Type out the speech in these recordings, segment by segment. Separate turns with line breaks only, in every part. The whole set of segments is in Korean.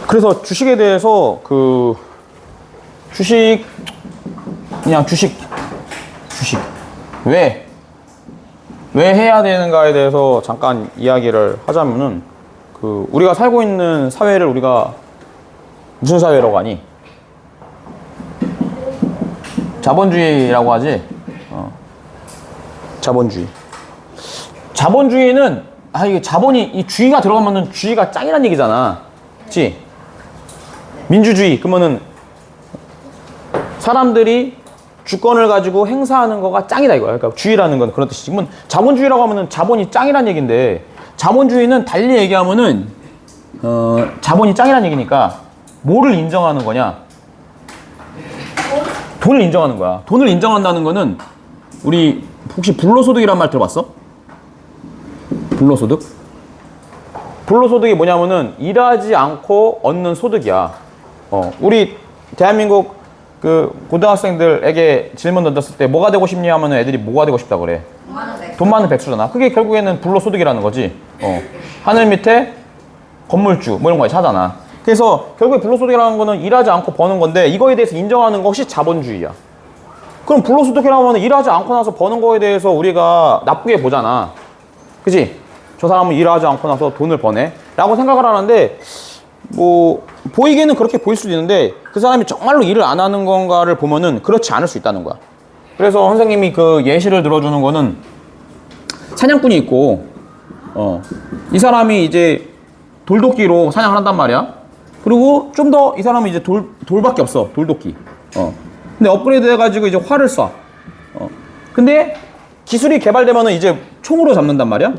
그래서 주식에 대해서 그냥 주식 왜 해야 되는가에 대해서 잠깐 이야기를 하자면은 우리가 살고 있는 사회를 우리가 무슨 사회라고 하니? 자본주의라고 하지? 자본주의. 자본주의는 이게 이 주의가 들어가면은 주의가 짱이란 얘기잖아. 그치? 민주주의 그러면은 사람들이 주권을 가지고 행사하는 거가 짱이다 이거야. 그러니까 주의라는 건 그런 뜻이지. 그러면 자본주의라고 하면은 자본이 짱이란 얘기인데, 자본주의는 달리 얘기하면은 자본이 짱이란 얘기니까 뭐를 인정하는 거냐? 돈을 인정하는 거야. 돈을 인정한다는 거는 우리 혹시 불로소득이란 말 들어봤어? 불로소득? 불로소득이 뭐냐면은 일하지 않고 얻는 소득이야. 우리 대한민국 고등학생들에게 질문 던졌을 때 뭐가 되고 싶냐 하면 애들이 뭐가 되고 싶다 그래? 돈 많은 백수잖아. 그게 결국에는 불로소득이라는 거지. 하늘 밑에 건물주 뭐 이런 거 하잖아. 그래서 결국에 불로소득이라는 거는 일하지 않고 버는 건데, 이거에 대해서 인정하는 것이 자본주의야. 그럼 불로소득이라고 하면 일하지 않고 나서 버는 거에 대해서 우리가 나쁘게 보잖아. 그치? 저 사람은 일하지 않고 나서 돈을 버네 라고 생각을 하는데, 보이기에는 그렇게 보일 수도 있는데 그 사람이 정말로 일을 안 하는 건가를 보면은 그렇지 않을 수 있다는 거야. 그래서 선생님이 그 예시를 들어주는 거는 사냥꾼이 있고, 이 사람이 이제 돌도끼로 사냥을 한단 말이야. 그리고 좀 더 이 사람은 이제 돌밖에 없어. 돌도끼. 근데 업그레이드 해가지고 이제 활을 쏴. 근데 기술이 개발되면은 이제 총으로 잡는단 말이야.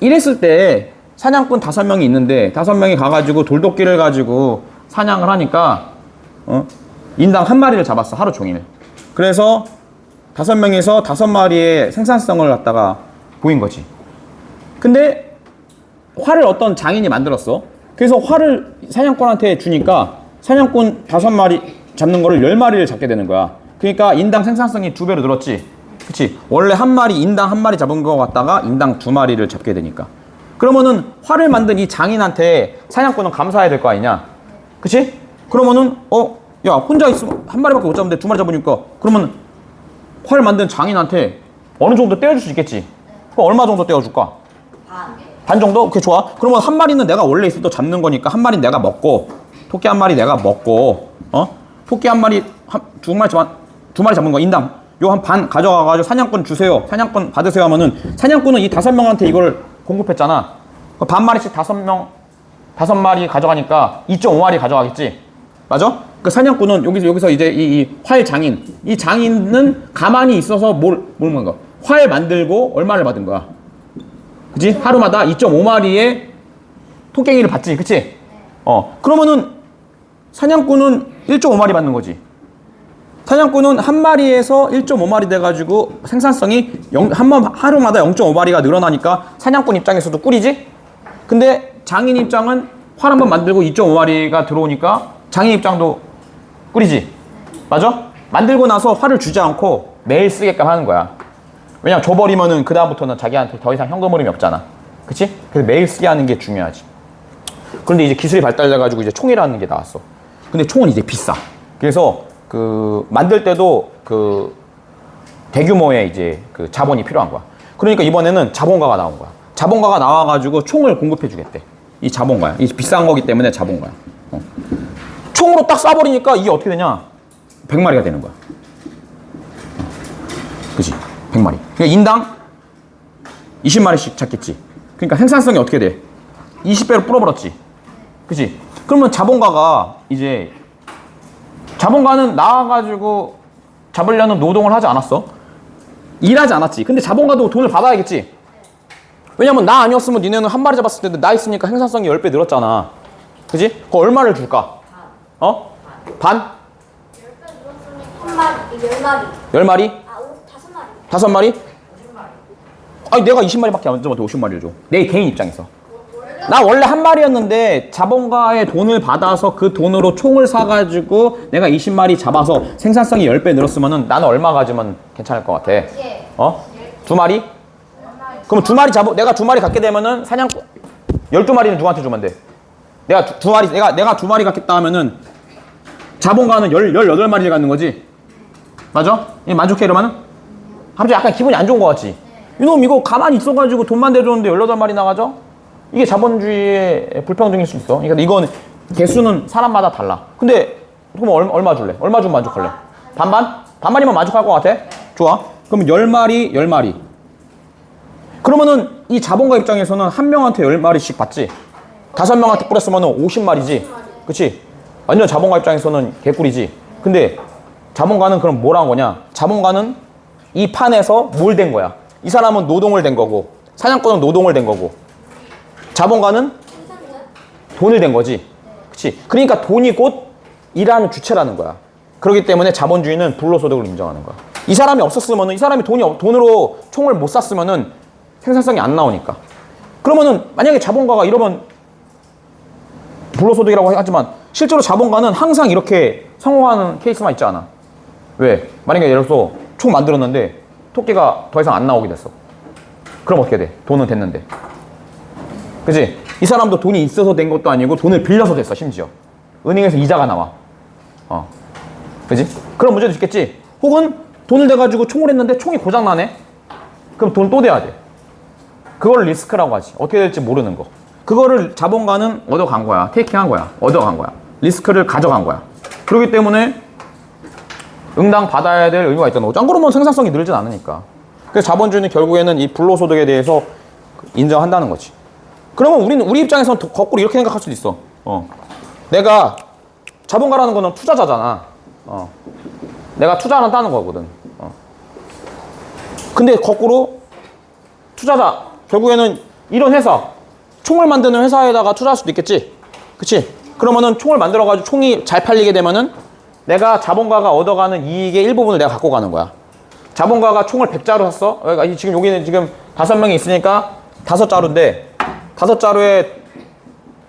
이랬을 때 사냥꾼 5명이 있는데 5명이 가가지고 돌도끼를 가지고 사냥을 하니까 인당 한 마리를 잡았어. 하루 종일. 그래서 5명에서 5마리의 생산성을 갖다가 보인 거지. 근데 활을 어떤 장인이 만들었어. 그래서 활을 사냥꾼한테 주니까 사냥꾼 5마리 잡는 거를 10마리를 잡게 되는 거야. 그러니까 인당 생산성이 2배로 늘었지. 그치? 원래 인당 한 마리 잡은 거 갖다가 인당 2마리를 잡게 되니까. 그러면은 활을 만든 이 장인한테 사냥꾼은 감사해야 될 거 아니냐? 그치? 그러면은 야, 혼자 있으면 한 마리밖에 못 잡는데 2마리 잡으니까, 그러면 활 만든 장인한테 어느 정도 떼어줄 수 있겠지? 그럼 얼마 정도 떼어줄까? 반 정도? 오케이, 좋아. 그러면 한 마리는 내가 원래 있어도 잡는 거니까 한 마리는 내가 먹고, 토끼 한 마리 내가 먹고, 토끼 한 마리, 2마리 잡은 거 인당 요 한 반 가져가가지고 사냥꾼 주세요, 사냥꾼 받으세요 하면은 사냥꾼은 이 5명한테 이걸 공급했잖아. 반 마리씩 5마리 가져가니까 2.5마리 가져가겠지. 맞아? 그 사냥꾼은 여기서 이제 이 활 장인, 이 장인은 가만히 있어서 뭘 먹는 거야? 활 만들고 얼마를 받은 거야? 그치? 하루마다 2.5마리의 토깽이를 받지. 그치? 그러면은 사냥꾼은 1.5마리 받는 거지. 사냥꾼은 한 마리에서 1.5마리 돼가지고 생산성이 하루마다 0.5마리가 늘어나니까 사냥꾼 입장에서도 꿀이지? 근데 장인 입장은 활 한 번 만들고 2.5마리가 들어오니까 장인 입장도 꿀이지? 맞아? 만들고 나서 활을 주지 않고 매일 쓰게끔 하는 거야. 왜냐면 줘버리면은 그 다음부터는 자기한테 더 이상 현금 흐름이 없잖아. 그치? 그래서 매일 쓰게 하는 게 중요하지. 그런데 이제 기술이 발달돼가지고 이제 총이라는 게 나왔어. 근데 총은 이제 비싸. 그래서 만들 때도 대규모의 이제 자본이 필요한 거야. 그러니까 이번에는 자본가가 나온 거야. 자본가가 나와가지고 총을 공급해 주겠대. 이 자본가야. 이 비싼 거기 때문에 자본가야. 총으로 딱 쏴버리니까 이게 어떻게 되냐? 100마리가 되는 거야. 그치? 100마리. 그러니까 인당 20마리씩 잡겠지. 그러니까 생산성이 어떻게 돼? 20배로 불어버렸지. 그치? 그러면 자본가는 나와가지고 잡으려는 노동을 하지 않았어. 일하지 않았지. 근데 자본가도 돈을 받아야겠지. 왜냐면 나 아니었으면 니네는 한 마리 잡았을 텐데 나 있으니까 생산성이 10배 늘었잖아. 그지? 그거 얼마를 줄까? 반?
10배 늘었으니 10마리.
10마리?
5마리.
5마리? 아니 내가 20마리밖에 안 잡아도 50마리를 줘. 내 개인 입장에서. 나 원래 한 마리였는데 자본가의 돈을 받아서 그 돈으로 총을 사가지고 내가 20마리 잡아서 생산성이 10배 늘었으면은 나는 얼마 가지면 괜찮을 것 같아? 2마리? 그럼 내가 2마리 갖게 되면은 사냥꾼 12마리는 누구한테 주면 돼? 내가 두 마리, 내가 두 마리 갖겠다 하면은 자본가는 18마리를 갖는 거지. 맞아? 이 만족해, 이러면은? 갑자기 약간 기분이 안 좋은 거 같지? 이놈 이거 가만히 있어가지고 돈만 대줬는데 18마리 나가죠? 이게 자본주의의 불평등일 수 있어. 그러니까 이건 개수는 사람마다 달라. 근데 그럼 얼마 줄래? 얼마 주면 만족할래? 반반? 반반이면 만족할 것 같아? 좋아. 그럼 10마리, 10마리. 그러면은 이 자본가 입장에서는 한 명한테 10마리씩 받지? 5명한테 뿌렸으면 50마리지? 그치? 완전 자본가 입장에서는 개꿀이지? 근데 자본가는 그럼 뭘 한 거냐? 자본가는 이 판에서 뭘 된 거야? 이 사람은 노동을 된 거고, 사냥꾼은 노동을 된 거고, 자본가는 돈을 된 거지. 그치? 그러니까 돈이 곧 일하는 주체라는 거야. 그렇기 때문에 자본주의는 불로소득을 인정하는 거야. 이 사람이 없었으면은, 이 사람이 돈으로 총을 못 샀으면은 생산성이 안 나오니까. 그러면은 만약에 자본가가 이러면 불로소득이라고 하지만 실제로 자본가는 항상 이렇게 성공하는 케이스만 있지 않아. 왜? 만약에 예를 들어서 총 만들었는데 토끼가 더 이상 안 나오게 됐어. 그럼 어떻게 돼? 돈은 됐는데. 그치? 이 사람도 돈이 있어서 된 것도 아니고 돈을 빌려서 됐어, 심지어. 은행에서 이자가 나와. 그지? 그런 문제도 있겠지? 혹은 돈을 대가지고 총을 했는데 총이 고장나네? 그럼 돈 또 대야 돼. 그걸 리스크라고 하지. 어떻게 될지 모르는 거. 그거를 자본가는 얻어간 거야. 테이킹한 거야. 얻어간 거야. 리스크를 가져간 거야. 그렇기 때문에 응당 받아야 될 의무가 있다는 거죠. 안 그러면 생산성이 늘진 않으니까. 그래서 자본주의는 결국에는 이 불로소득에 대해서 인정한다는 거지. 그러면 우리 입장에서는 거꾸로 이렇게 생각할 수도 있어. 내가 자본가라는 거는 투자자잖아. 내가 투자한다는 거거든. 근데 거꾸로 투자자, 결국에는 이런 회사, 총을 만드는 회사에다가 투자할 수도 있겠지. 그치? 그러면은 총을 만들어가지고 총이 잘 팔리게 되면은 내가 자본가가 얻어가는 이익의 일부분을 내가 갖고 가는 거야. 자본가가 총을 100자루 샀어. 지금 여기는 지금 5명이 있으니까 5자루인데 5자루에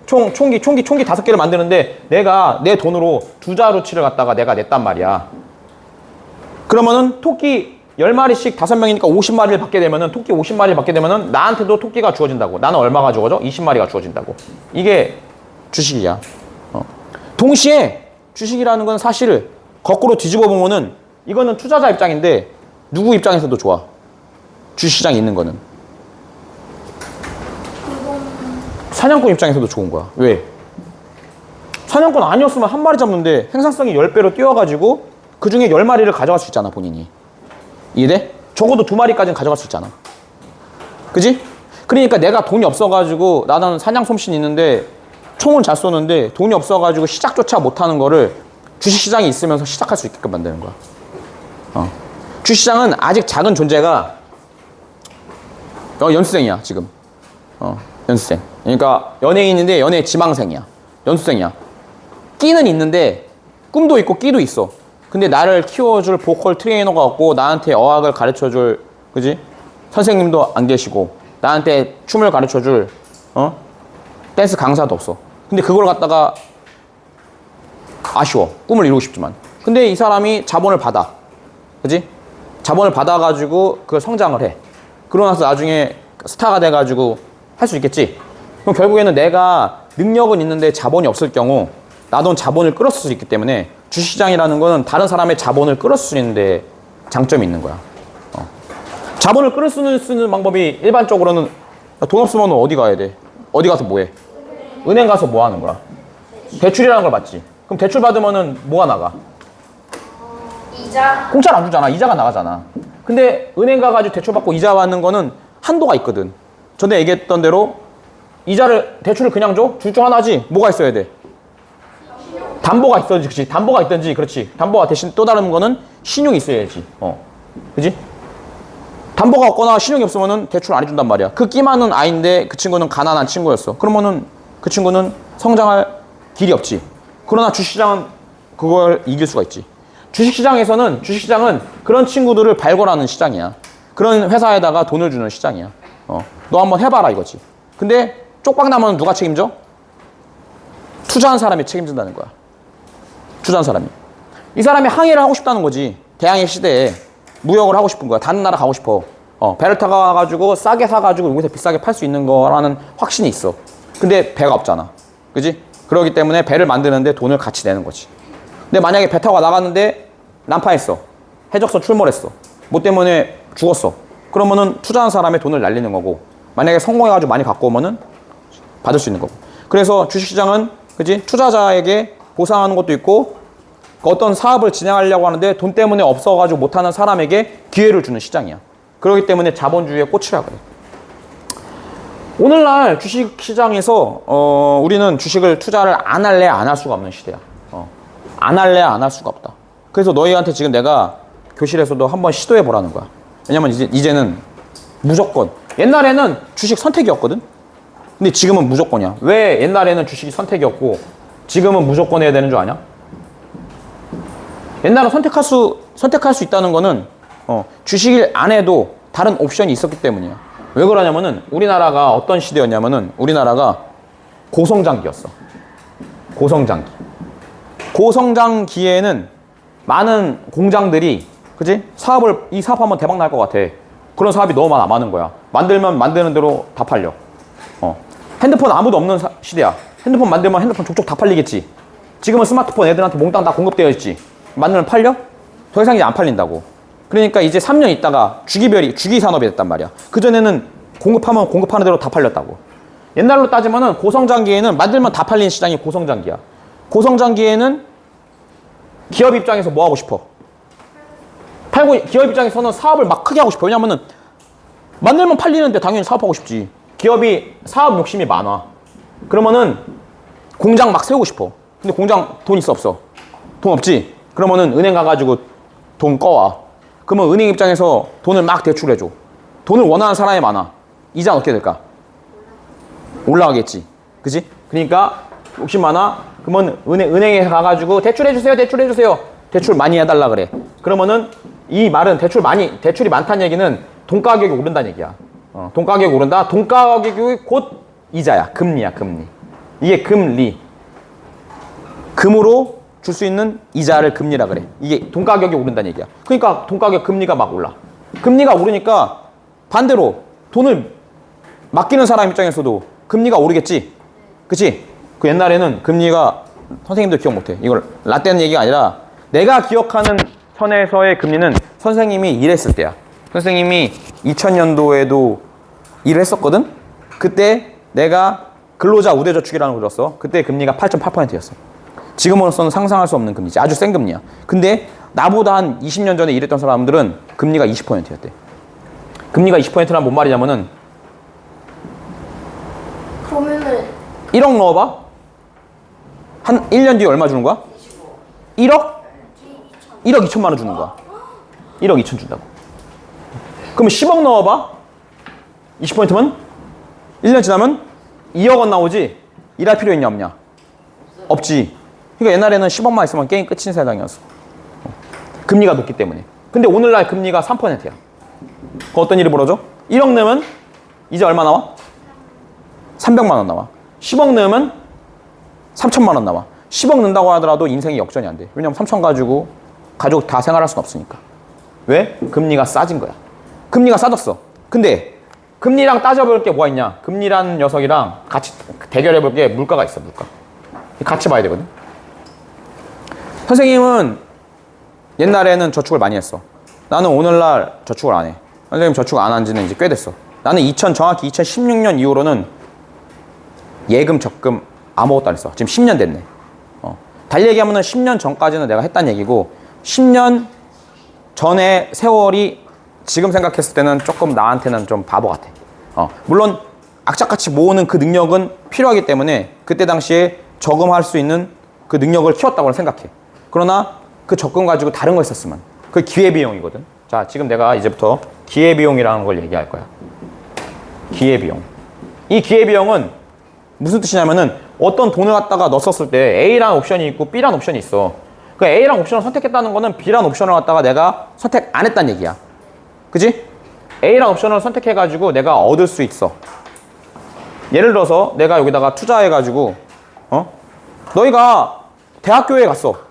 총기 5개를 만드는데 내가 내 돈으로 2자루치를 갖다가 내가 냈단 말이야. 그러면은 토끼 10마리씩 5명이니까 50마리를 받게 되면은 토끼 50마리를 받게 되면은 나한테도 토끼가 주어진다고. 나는 얼마가 주어져? 20마리가 주어진다고. 이게 주식이야. 동시에 주식이라는 건 사실 거꾸로 뒤집어 보면은 이거는 투자자 입장인데 누구 입장에서도 좋아. 주식시장에 있는 거는. 사냥꾼 입장에서도 좋은 거야. 왜? 사냥꾼 아니었으면 한 마리 잡는데 생산성이 10배로 뛰어가지고 그 중에 10마리를 가져갈 수 있잖아, 본인이. 이해돼? 적어도 2마리까지는 가져갈 수 있잖아. 그지? 그러니까 내가 돈이 없어가지고 나는 사냥 솜씨는 있는데 총을 잘 쏘는데 돈이 없어가지고 시작조차 못하는 거를 주식시장에 있으면서 시작할 수 있게끔 만드는 거야. 주식시장은 아직 작은 존재가 연수생이야, 지금. 연수생. 그러니까 연예인인데 연예 지망생이야. 연수생이야. 끼는 있는데 꿈도 있고 끼도 있어. 근데 나를 키워줄 보컬 트레이너가 없고 나한테 어학을 가르쳐줄, 그지? 선생님도 안 계시고 나한테 춤을 가르쳐줄 댄스 강사도 없어. 근데 그걸 갖다가 아쉬워. 꿈을 이루고 싶지만. 근데 이 사람이 자본을 받아. 그지? 자본을 받아가지고 그걸 성장을 해. 그러고 나서 나중에 스타가 돼가지고 할 수 있겠지? 그럼 결국에는 내가 능력은 있는데 자본이 없을 경우 나도 자본을 끌었을 수 있기 때문에 주식시장이라는 거는 다른 사람의 자본을 끌었을 수 있는데 장점이 있는 거야. 자본을 끌을 수 있는 방법이 일반적으로는 돈 없으면 어디 가야 돼? 어디 가서 뭐 해? 은행 가서 뭐 하는 거야? 대출이라는 걸 받지. 그럼 대출 받으면은 뭐가 나가?
이자.
공짜로 안 주잖아. 이자가 나가잖아. 근데 은행 가가지고 대출 받고 이자 받는 거는 한도가 있거든. 전에 얘기했던 대로 대출을 그냥 줘? 둘 중 하나지. 뭐가 있어야 돼? 담보가 있어야지. 그렇지. 담보가 있든지. 그렇지. 담보가 대신 또 다른 거는 신용이 있어야지. 그지? 담보가 없거나 신용이 없으면은 대출 안 해준단 말이야. 그 끼 많은 아이인데 그 친구는 가난한 친구였어. 그러면은 그 친구는 성장할 길이 없지. 그러나 주식시장은 그걸 이길 수가 있지. 주식시장은 그런 친구들을 발굴하는 시장이야. 그런 회사에다가 돈을 주는 시장이야. 너 한번 해봐라 이거지. 근데 쪽박 나면 누가 책임져? 투자한 사람이 책임진다는 거야. 투자한 사람이. 이 사람이 항해를 하고 싶다는 거지. 대항해 시대에 무역을 하고 싶은 거야. 다른 나라 가고 싶어. 배를 타가지고 싸게 사가지고 여기서 비싸게 팔 수 있는 거라는 확신이 있어. 근데 배가 없잖아. 그지? 그렇기 때문에 배를 만드는데 돈을 같이 내는 거지. 근데 만약에 배 타고 나갔는데 난파했어. 해적선 출몰했어. 뭐 때문에 죽었어. 그러면은 투자한 사람의 돈을 날리는 거고, 만약에 성공해가지고 많이 갖고 오면은 받을 수 있는 거고. 그래서 주식시장은 그지 투자자에게 보상하는 것도 있고, 어떤 사업을 진행하려고 하는데 돈 때문에 없어가지고 못하는 사람에게 기회를 주는 시장이야. 그렇기 때문에 자본주의의 꽃이라 그래. 오늘날 주식시장에서 우리는 주식을 투자를 안 할래 안 할 수가 없는 시대야. 안 할래 안 할 수가 없다. 그래서 너희한테 지금 내가 교실에서도 한번 시도해 보라는 거야. 왜냐면 이제는 무조건. 옛날에는 주식 선택이었거든. 근데 지금은 무조건이야. 왜 옛날에는 주식이 선택이었고 지금은 무조건 해야 되는 줄 아냐? 옛날에 선택할 수 있다는 거는 주식을 안 해도 다른 옵션이 있었기 때문이야. 왜 그러냐면은 우리나라가 어떤 시대였냐면은 우리나라가 고성장기였어. 고성장기. 고성장기에는 많은 공장들이 그지? 이 사업하면 대박 날 것 같아. 그런 사업이 너무 많은 거야. 만들면 만드는 대로 다 팔려. 핸드폰 아무도 없는 시대야. 핸드폰 만들면 핸드폰 족족 다 팔리겠지. 지금은 스마트폰 애들한테 몽땅 다 공급되어 있지. 만들면 팔려? 더 이상 이제 안 팔린다고. 그러니까 이제 3년 있다가 주기 산업이 됐단 말이야. 그전에는 공급하면 공급하는 대로 다 팔렸다고. 옛날로 따지면은 고성장기에는 만들면 다 팔리는 시장이 고성장기야. 고성장기에는 기업 입장에서 뭐 하고 싶어? 기업 입장에서는 사업을 막 크게 하고 싶어. 왜냐면은 만들면 팔리는데 당연히 사업하고 싶지. 기업이 사업 욕심이 많아. 그러면은 공장 막 세우고 싶어. 근데 공장 돈 있어 없어? 돈 없지? 그러면은 은행 가가지고 돈 꺼와. 그러면 은행 입장에서 돈을 막 대출해줘. 돈을 원하는 사람이 많아. 이자는 어떻게 될까? 올라가겠지. 그지? 그러니까 욕심 많아. 그러면 은행에 가가지고 대출해주세요. 대출 많이 해달라 그래. 그러면은 이 말은 대출이 많다는 얘기는 돈 가격이 오른다는 얘기야. 돈 가격이 오른다. 돈 가격이 곧 이자야. 금리야, 금리. 이게 금리. 금으로 줄 수 있는 이자를 금리라 그래. 이게 돈 가격이 오른다는 얘기야. 그러니까 돈 가격 금리가 막 올라. 금리가 오르니까 반대로 돈을 맡기는 사람 입장에서도 금리가 오르겠지. 그치? 그 옛날에는 금리가 선생님들 기억 못해. 이걸 라떼는 얘기가 아니라 내가 기억하는 선에서의 금리는 선생님이 일했을 때야. 선생님이 2000년도에도 일을 했었거든? 그때 내가 근로자 우대저축이라는 걸 들었어. 그때 금리가 8.8%였어. 지금으로서는 상상할 수 없는 금리지. 아주 센 금리야. 근데 나보다 한 20년 전에 일했던 사람들은 금리가 20%였대. 금리가 20%란 뭔 말이냐면은
그러면은
1억 넣어봐. 한 1년 뒤에 얼마 주는 거야? 1억? 1억 2천만 원 주는 거야. 1억 2천 준다고. 그럼 10억 넣어봐. 20%면 1년 지나면 2억 원 나오지. 일할 필요 있냐 없냐? 없지. 그러니까 옛날에는 10억만 있으면 게임 끝인 세상이었어. 금리가 높기 때문에. 근데 오늘날 금리가 3%야. 그 어떤 일이 벌어져? 1억 넣으면 이제 얼마 나와? 300만 원 나와. 10억 넣으면 3천만 원 나와. 10억 넣는다고 하더라도 인생이 역전이 안 돼. 왜냐면 3천 가지고 가족 다 생활할 수는 없으니까. 왜? 금리가 싸진 거야. 금리가 싸졌어. 근데 금리랑 따져볼 게 뭐가 있냐? 금리라는 녀석이랑 같이 대결해볼 게 물가가 있어. 물가. 같이 봐야 되거든. 선생님은 옛날에는 저축을 많이 했어. 나는 오늘날 저축을 안 해. 선생님 저축 안 한 지는 이제 꽤 됐어. 나는 정확히 2016년 이후로는 예금, 적금 아무것도 안 했어. 지금 10년 됐네. 달리 얘기하면 10년 전까지는 내가 했다는 얘기고 10년 전의 세월이 지금 생각했을 때는 조금 나한테는 좀 바보 같아. 물론 악착같이 모으는 그 능력은 필요하기 때문에 그때 당시에 저금할 수 있는 그 능력을 키웠다고 생각해. 그러나 그 적금 가지고 다른 거 했었으면 그 기회비용이거든. 자, 지금 내가 이제부터 기회비용이라는 걸 얘기할 거야. 기회비용. 이 기회비용은 무슨 뜻이냐면은 어떤 돈을 갖다가 넣었을 때 A라는 옵션이 있고 B라는 옵션이 있어. 그 A라는 옵션을 선택했다는 거는 B라는 옵션을 갖다가 내가 선택 안 했다는 얘기야. 그지? A라는 옵션을 선택해가지고 내가 얻을 수 있어. 예를 들어서 내가 여기다가 투자해가지고 너희가 대학교에 갔어.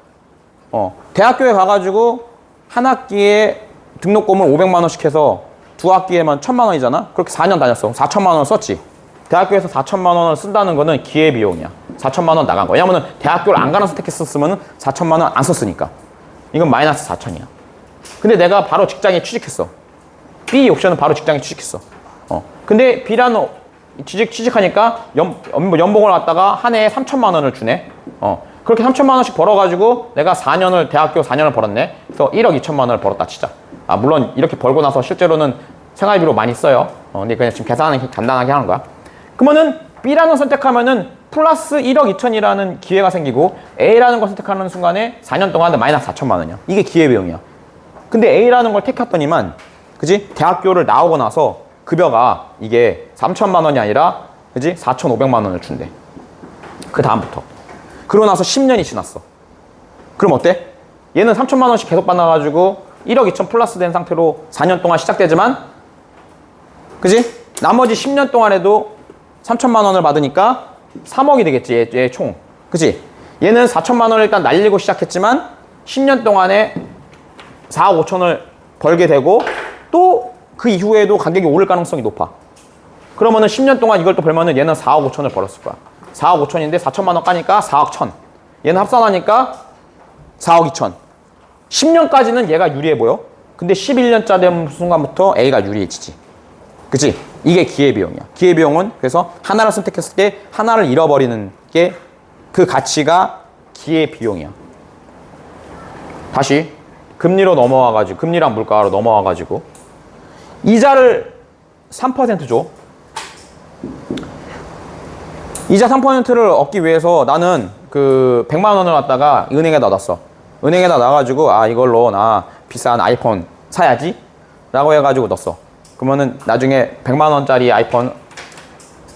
대학교에 가가지고 한 학기에 등록금을 500만 원씩 해서 두 학기에만 1000만 원이잖아? 그렇게 4년 다녔어. 4천만 원을 썼지. 대학교에서 4천만 원을 쓴다는 거는 기회비용이야. 4천만 원 나간 거야. 왜냐면은 대학교를 안 가는 선택했었으면 4천만 원 안 썼으니까. 이건 마이너스 4천이야. 근데 내가 바로 직장에 취직했어. B 옵션은 바로 직장에 취직했어. 근데 B라는 취직하니까 연봉을 갖다가 한 해에 3천만 원을 주네. 그렇게 3천만 원씩 벌어가지고 내가 대학교 4년을 벌었네. 그래서 1억 2천만 원을 벌었다 치자. 물론 이렇게 벌고 나서 실제로는 생활비로 많이 써요. 근데 그냥 지금 계산은 간단하게 하는 거야. 그러면은 B라는 선택하면은 플러스 1억 2천이라는 기회가 생기고 A라는 걸 선택하는 순간에 4년 동안 마이너스 4천만 원이야. 이게 기회비용이야. 근데 A라는 걸 택했더니만, 그지? 대학교를 나오고 나서 급여가 이게 3천만 원이 아니라, 그지? 4,500만 원을 준대. 그 다음부터. 그러고 나서 10년이 지났어. 그럼 어때? 얘는 3천만 원씩 계속 받아가지고 1억 2천 플러스 된 상태로 4년 동안 시작되지만, 그지? 나머지 10년 동안에도 3천만 원을 받으니까 3억이 되겠지, 얘 총. 그지? 얘는 4천만 원을 일단 날리고 시작했지만 10년 동안에 4억 5천을 벌게 되고 또 그 이후에도 가격이 오를 가능성이 높아. 그러면은 10년 동안 이걸 또 벌면은 얘는 4억 5천을 벌었을 거야. 4억 5천인데 4천만 원 까니까 4억 1천. 얘는 합산하니까 4억 2천. 10년까지는 얘가 유리해 보여. 근데 11년짜 된 순간부터 A가 유리해지지. 그치? 이게 기회비용이야. 기회비용은 그래서 하나를 선택했을 때 하나를 잃어버리는 게 그 가치가 기회비용이야. 다시 금리로 넘어와가지고, 금리랑 물가로 넘어와가지고 이자를 3% 줘. 이자 3%를 얻기 위해서 나는 그 100만 원을 갖다가 은행에다 넣었어. 은행에다 넣어가지고 이걸로 나 비싼 아이폰 사야지 라고 해가지고 넣었어. 그러면은 나중에 100만 원짜리 아이폰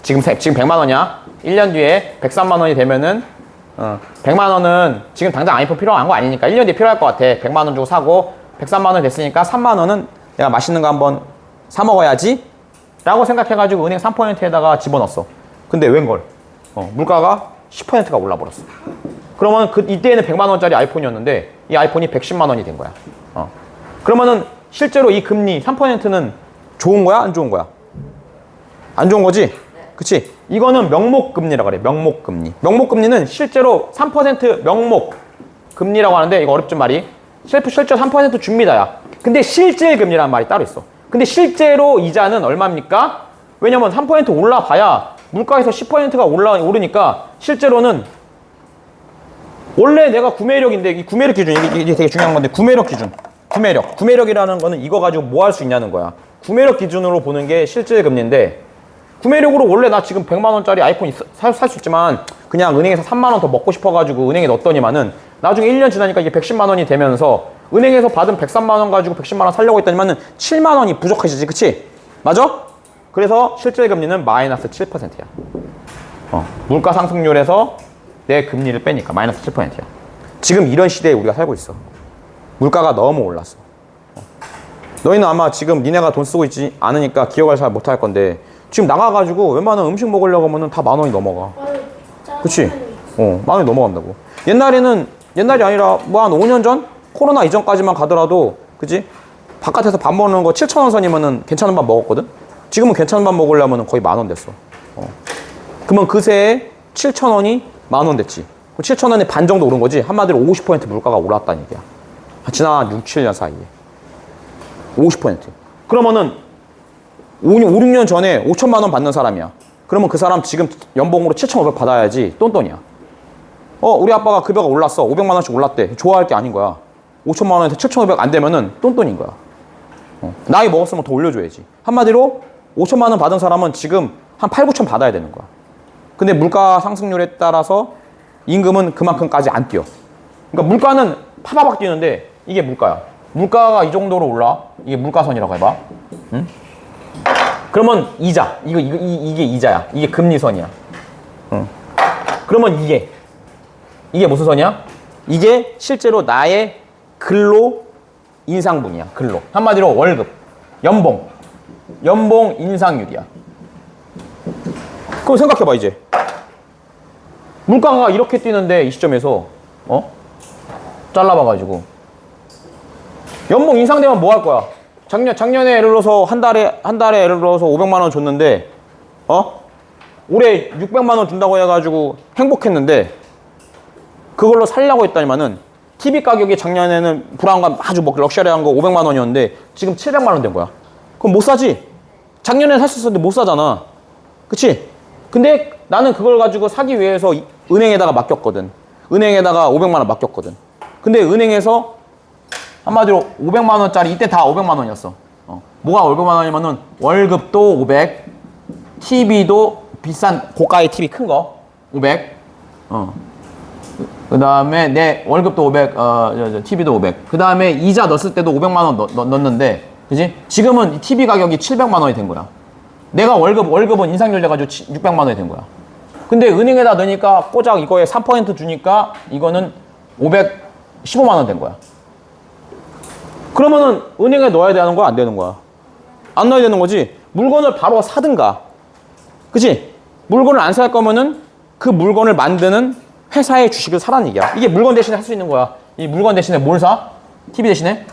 지금 100만 원이야. 1년 뒤에 103만 원이 되면은 100만 원은 지금 당장 아이폰 필요한 거 아니니까 1년 뒤에 필요할 것 같아. 100만 원 주고 사고 103만 원 됐으니까 3만 원은 내가 맛있는 거 한번 사 먹어야지 라고 생각해가지고 은행 3%에다가 집어넣었어. 근데 웬걸? 물가가 10%가 올라버렸어. 그러면 이때는 100만 원짜리 아이폰이었는데 이 아이폰이 110만 원이 된 거야. 그러면은 실제로 이 금리 3%는 좋은 거야? 안 좋은 거야? 안 좋은 거지? 그치? 이거는 명목금리라고 그래. 명목금리. 명목금리는 실제로 3% 명목금리라고 하는데 이거 어렵죠 말이? 실제 3% 줍니다 야. 근데 실질금리라는 말이 따로 있어. 근데 실제로 이자는 얼마입니까? 왜냐면 3% 올라봐야 물가에서 10%가 오르니까 실제로는 원래 내가 구매력인데 이 구매력 기준 이게 되게 중요한 건데 구매력 기준 구매력이라는 거는 이거 가지고 뭐 할 수 있냐는 거야. 구매력 기준으로 보는 게 실질 금리인데 구매력으로 원래 나 지금 100만 원짜리 아이폰 살 수 있지만 그냥 은행에서 3만 원 더 먹고 싶어가지고 은행에 넣었더니만은 나중에 1년 지나니까 이게 110만 원이 되면서 은행에서 받은 103만 원 가지고 110만 원 살려고 했더니만은 7만 원이 부족해지지, 그치? 맞아? 그래서 실질 금리는 마이너스 7%야. 물가 상승률에서 내 금리를 빼니까 마이너스 7%야. 지금 이런 시대에 우리가 살고 있어. 물가가 너무 올랐어. 너희는 아마 지금 니네가 돈 쓰고 있지 않으니까 기억을 잘 못할 건데 지금 나가가지고 웬만한 음식 먹으려고 하면은 다 만 원이 넘어가. 그치? 만 원이 넘어간다고. 옛날이 아니라 뭐 한 5년 전? 코로나 이전까지만 가더라도, 그치? 바깥에서 밥 먹는 거 7,000원 선이면은 괜찮은 밥 먹었거든? 지금은 괜찮은 밥 먹으려면 거의 만 원 됐어. 그러면 그새에 7,000원이 만 원 됐지. 7,000원에 반 정도 오른 거지. 한마디로 50% 물가가 올랐다는 얘기야. 지난 6, 7년 사이에. 50%. 그러면은 5, 6년 전에 5천만 원 받는 사람이야. 그러면 그 사람 지금 연봉으로 7,500 받아야지 똔똔이야. 우리 아빠가 급여가 올랐어. 500만 원씩 올랐대. 좋아할 게 아닌 거야. 5천만 원에서 7,500 안 되면은 똔똔인 거야. 나이 먹었으면 더 올려줘야지. 한마디로 5천만 원 받은 사람은 지금 한 8, 9천 받아야 되는 거야. 근데 물가 상승률에 따라서 임금은 그만큼까지 안 뛰어. 그러니까 물가는 파바박 뛰는데 이게 물가야. 물가가 이 정도로 올라. 이게 물가선이라고 해봐. 응? 그러면 이자. 이게 이자야. 이게 금리선이야. 그러면 이게 무슨 선이야? 이게 실제로 나의 근로 인상분이야. 근로. 한마디로 월급, 연봉 인상률이야. 그럼 생각해봐 이제. 물가가 이렇게 뛰는데 이 시점에서 잘라봐가지고 연봉 인상되면 뭐 할 거야? 작년에 예를 들어서 한 달에 예를 들어서 500만 원 줬는데 500만 올해 600만 원 준다고 해가지고 행복했는데 그걸로 살려고 했더니만은 TV 가격이 작년에는 브라운관 아주 뭐 럭셔리한 거 500만 원이었는데 지금 700만 원 된 거야. 그럼 못 사지? 작년에 살 수 있었는데 못 사잖아. 그치? 근데 나는 그걸 가지고 사기 위해서 은행에다가 맡겼거든. 은행에다가 500만 원 맡겼거든. 근데 은행에서 한마디로 500만 원짜리 이때 다 500만 원이었어. 뭐가 500만 원이면은 월급도 500, TV도 비싼 고가의 TV 큰 거 500. 그 다음에 내 월급도 500, TV도 500. 그 다음에 이자 넣었을 때도 500만 원 넣었는데, 그지? 지금은 TV 가격이 700만 원이 된 거야. 내가 월급은 인상률 돼가지고 600만 원이 된 거야. 근데 은행에다 넣으니까 꼬작 이거에 3% 주니까 이거는 515만 원 된 거야. 그러면은 은행에 넣어야 되는 거야? 안 되는 거야? 안 넣어야 되는 거지? 물건을 바로 사든가. 그치? 물건을 안 살 거면은 그 물건을 만드는 회사의 주식을 사라는 얘기야. 이게 물건 대신에 할 수 있는 거야. 이 물건 대신에 뭘 사? TV 대신에?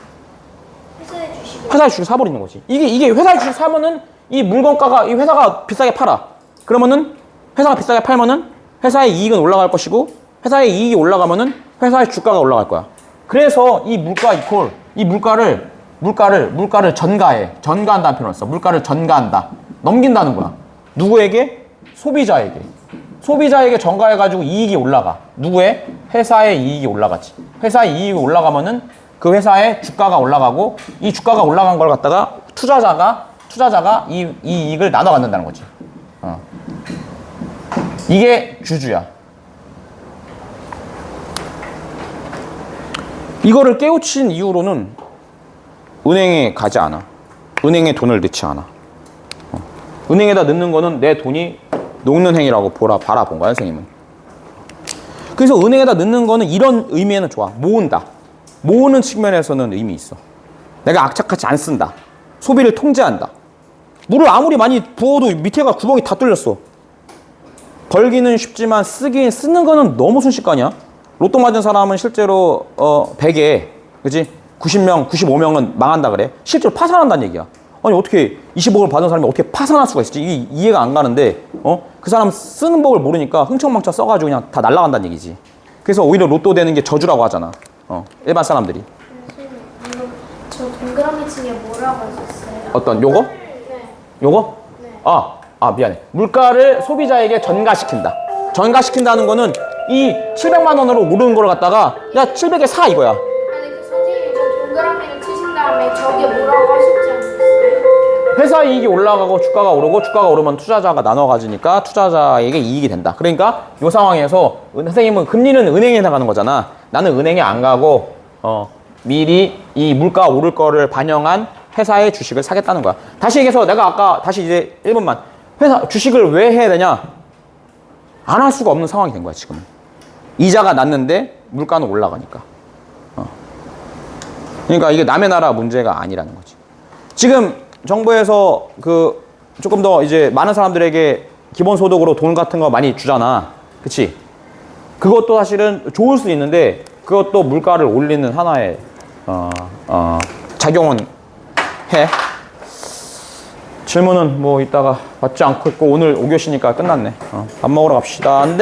회사의 주식을.
회사의 주식을 사버리는 거지. 이게 회사의 주식 사면은 이 물건가가, 이 회사가 비싸게 팔아. 그러면은 회사가 비싸게 팔면은 회사의 이익은 올라갈 것이고 회사의 이익이 올라가면은 회사의 주가가 올라갈 거야. 그래서 이 물가 이퀄, 이 물가를 전가해. 전가한다는 표현을 써. 물가를 전가한다. 넘긴다는 거야. 누구에게? 소비자에게. 소비자에게 전가해가지고 이익이 올라가. 누구의? 회사의 이익이 올라가지. 회사의 이익이 올라가면은 그 회사의 주가가 올라가고 이 주가가 올라간 걸 갖다가 투자자가 이 이익을 나눠 갖는다는 거지. 이게 주주야. 이거를 깨우친 이후로는 은행에 가지 않아. 은행에 돈을 넣지 않아. 은행에다 넣는 거는 내 돈이 녹는 행위라고 바라본 거야, 선생님은. 그래서 은행에다 넣는 거는 이런 의미에는 좋아. 모은다. 모으는 측면에서는 의미 있어. 내가 악착같이 안 쓴다. 소비를 통제한다. 물을 아무리 많이 부어도 밑에가 구멍이 다 뚫렸어. 벌기는 쉽지만 쓰는 거는 너무 순식간이야. 로또 맞은 사람은 실제로 100에 그치? 90명, 95명은 망한다 그래. 실제로 파산한다는 얘기야. 아니 어떻게 20억을 받은 사람이 어떻게 파산할 수가 있지? 이게 이해가 안 가는데 그 사람 쓰는 법을 모르니까 흥청망청 써가지고 그냥 다 날아간다는 얘기지. 그래서 오히려 로또 되는 게 저주라고 하잖아. 일반 사람들이.
선생님, 저 동그라미 층에 뭐라고 하셨어요?
어떤 요거?
네.
요거?
네.
미안해. 물가를 소비자에게 전가시킨다. 전가시킨다는 거는 이 700만 원으로 오르는 걸 갖다가 야 700에 사 이거야.
아니 그 선생님이 저 동그라미를 치신 다음에 저게 뭐라고 하셨지 않았어요?
회사 이익이 올라가고 주가가 오르고 주가가 오르면 투자자가 나눠 가지니까 투자자에게 이익이 된다. 그러니까 이 상황에서 선생님은 금리는 은행에 나가는 거잖아. 나는 은행에 안 가고 미리 이 물가 오를 거를 반영한 회사의 주식을 사겠다는 거야. 다시 얘기해서 내가 아까 다시 이제 1분만 회사 주식을 왜 해야 되냐? 안 할 수가 없는 상황이 된 거야 지금은. 이자가 낮는데 물가는 올라가니까. 그러니까 이게 남의 나라 문제가 아니라는 거지. 지금 정부에서 그 조금 더 이제 많은 사람들에게 기본소득으로 돈 같은 거 많이 주잖아. 그치? 그것도 사실은 좋을 수 있는데 그것도 물가를 올리는 하나의 작용은 해. 질문은 뭐 이따가 받지 않고 있고 오늘 5교시니까 끝났네. 밥 먹으러 갑시다. 안 돼?